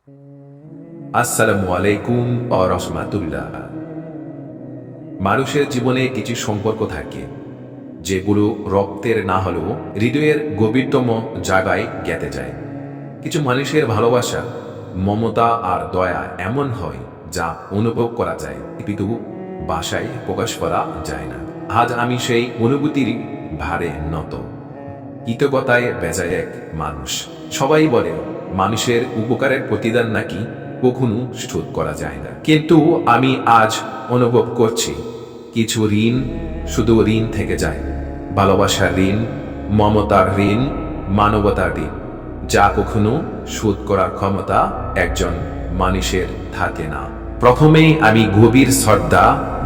আসসালামু আলাইকুম ওয়া রাহমাতুল্লাহ। মানুষের জীবনে কিছু সম্পর্ক থাকে যেগুলো রক্তের না হলেও হৃদয়ের গভীরতম জায়গায় গেঁথে যায়। কিছু মানুষের ভালোবাসা, মমতা আর দয়া এমন হয় যা অনুভব করা যায় কিন্তু ভাষায় প্রকাশ করা যায় না। আজ আমি সেই অনুভূতির ভারে নত, কৃতজ্ঞতায় বেজায় এক মানুষ। সবাই বলে মানুষের উপকারের প্রতিদান নাকি কখনো শোধ করা যায় না, কিন্তু আমি আজ অনুভব করছি কিছু ঋণ শুধু ঋণ থেকে যায়। ভালোবাসার ঋণ, মমতার ঋণ, মানবতার ঋণ, যা কখনো শোধ করার ক্ষমতা একজন মানুষের থাকে না। প্রথমেই আমি গভীর শ্রদ্ধা,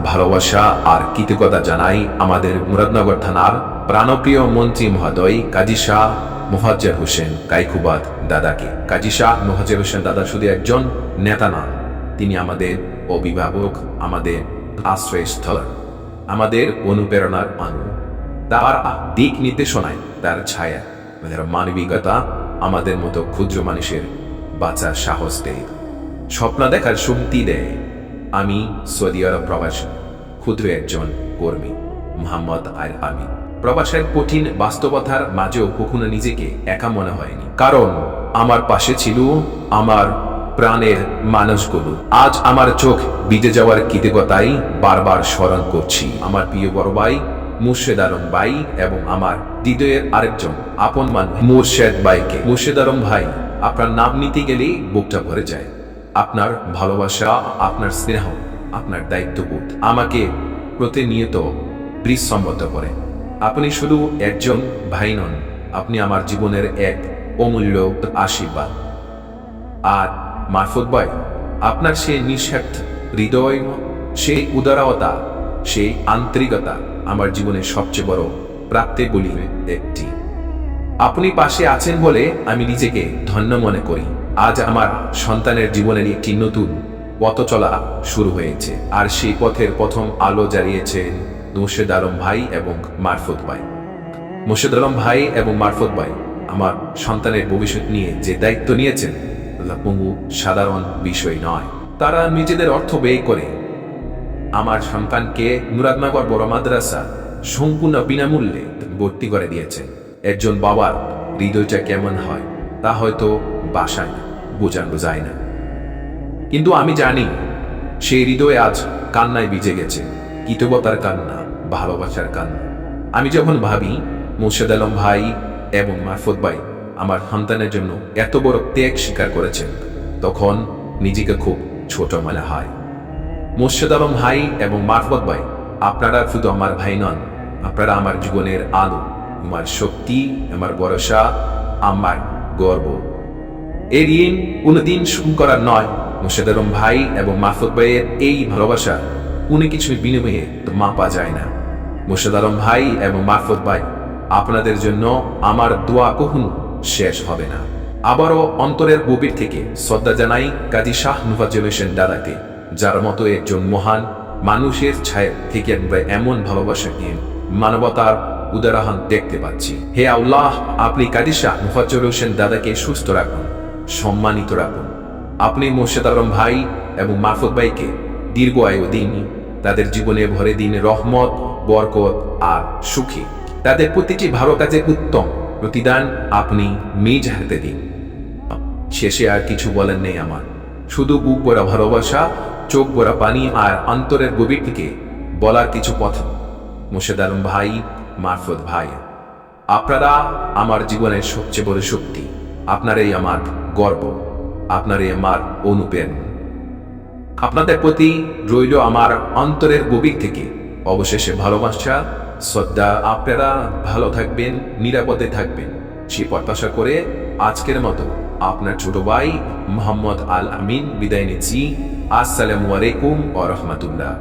ভালোবাসা আর কৃতজ্ঞতা জানাই আমাদের মুরাদনগর থানার প্রাণপ্রিয় মন্ত্রী মহোদয় কাজী শাহ মোফাজ্জল হোসেন কাইকুবাদ দাদাকে। কাজী শাহ মোফাজ্জল হোসেন দাদা শুধু একজন নেতা নন, তিনি আমাদের অভিভাবক, আমাদের আশ্রয়স্থল, আমাদের অনুপ্রেরণার আনু। তার দিক নির্দেশনায়, তার ছায়া, মানবিকতা আমাদের মতো ক্ষুদ্র মানুষের বাঁচার সাহস দেয়, স্বপ্ন দেখার শক্তি দেয়। আমি সৌদি আরব প্রবাসী ক্ষুদ্র একজন কর্মী, মোহাম্মদ আল আমিন। প্রবাসের কঠিন বাস্তবতার মাঝেও কখনো নিজেকে একা মনে হয়নি, কারণ আমার পাশে ছিল আমার প্রাণের মানুষগুলো। আজ আমার চোখ ভিজে যাওয়ার কৃতজ্ঞতাই বারবার স্মরণ করছি আমার প্রিয় বড় ভাই মুর্শেদ আলম ভাই এবং আমার হৃদয়ের আরেকজন আপন মানুষ মুর্শেদ ভাইকে। মুর্শেদ আলম ভাই, আপনার নাম নিতে গেলেই বুকটা ভরে যায়। আপনার ভালোবাসা, আপনার স্নেহ, আপনার দায়িত্ববোধ আমাকে প্রতিনিয়ত পরিসম্মত করে। আপনি শুধু একজন ভাই নন, আপনি আমার জীবনের এক অমূল্য আশীর্বাদ। আর মারফত ভাই, আপনার সেই নিঃস্বার্থ হৃদয়, সেই উদারতা, সেই আন্তরিকতা আমার জীবনের সবচেয়ে বড় প্রাপ্তিগুলির একটি। আপনি পাশে আছেন বলে আমি নিজেকে ধন্য মনে করি। আজ আমার সন্তানের জীবনের একটি নতুন পথ চলা শুরু হয়েছে, আর সেই পথের প্রথম আলো জ্বালিয়েছেন মুর্শেদ আলম ভাই এবং মারফত ভাই। মুর্শেদ আলম ভাই এবং মারফত ভাই আমার সন্তানের ভবিষ্যৎ নিয়ে যে দায়িত্ব নিয়েছেন, কোনো সাধারণ বিষয় নয়। তারা নিজেদের অর্থ ব্যয় করে আমার সন্তানকে মুরাদনগর বড় মাদ্রাসা সম্পূর্ণ বিনামূল্যে ভর্তি করে দিয়েছেন। একজন বাবার হৃদয়টা কেমন হয় তা হয়তো বাসায় বোঝানো যায় না, কিন্তু আমি জানি সেই হৃদয় আজ কান্নায় ভিজে গেছে, কৃতজ্ঞতার কান্না, ভালোবাসার কান্না। আমি যখন ভাবি মুর্শেদ আলম ভাই এবং মারফত ভাই আমার সন্তানের জন্য এত বড় ত্যাগ স্বীকার করেছেন, তখন নিজেকে খুব ছোট মনে হয়। মুর্শেদ আলম ভাই এবং মারফত ভাই, আপনারা শুধু আমার ভাই নন, আপনারা আমার জীবনের আলো, আমার শক্তি, আমার ভরসা, আমার গর্ব। এই ঋণ কোনোদিন শোধ করার নয়। মুর্শেদ আলম ভাই এবং মারফত ভাইয়ের এই ভালোবাসা কোনো কিছুর বিনিময়ে মাপা যায় না। মুর্শেদ আলম ভাই এবং মারফত ভাই, আপনাদের জন্য আমার দোয়া কখনো শেষ হবে না। আবারও অন্তরের গভীর থেকে শ্রদ্ধা জানাই কাজী শাহ মোফাজ্জল হোসেন দাদাকে, যার মতো একজন মহান মানুষের ছায়া থেকে আমরা এমন ভালোবাসা নিয়ে মানবতার উদাহরণ দেখতে পাচ্ছি। হে আল্লাহ, আপনি কাজী শাহ মোফাজ্জল হোসেন দাদাকে সুস্থ রাখুন, সম্মানিত রাখুন। আপনি মুর্শেদ আলম ভাই এবং মারফত ভাইকে দীর্ঘ আয়ু দিন, তাদের জীবনে ভরে দিন রহমত, বরকত আর সুখী। তাদের প্রতিটি ভালো কাজে উত্তম প্রতিদান আপনি নিজ হাতে দিন। শেষে আর কিছু বলেন নেই আমার, শুধু বুক ভরা ভালোবাসা, চোখ ভরা পানি আর অন্তরের গভীর থেকে বলার কিছু কথা। মুর্শেদ আলম ভাই, মারফত ভাই, আপনারা আমার জীবনের সবচেয়ে বড় শক্তি। আপনারাই আমার গর্ব, আপনারাই আমার অনুপ্রেরণা। আপনাদের প্রতি রইল আমার অন্তরের গভীর থেকে অবশেষে ভালোবাসা, শ্রদ্ধা। আপনারা ভালো থাকবেন, নিরাপদে থাকবেন, সে প্রত্যাশা করে আজকের মতো আপনার ছোট ভাই মোহাম্মদ আল আমিন বিদায় নিচ্ছি। আসসালামু আলাইকুম ওয়া রাহমাতুল্লাহ।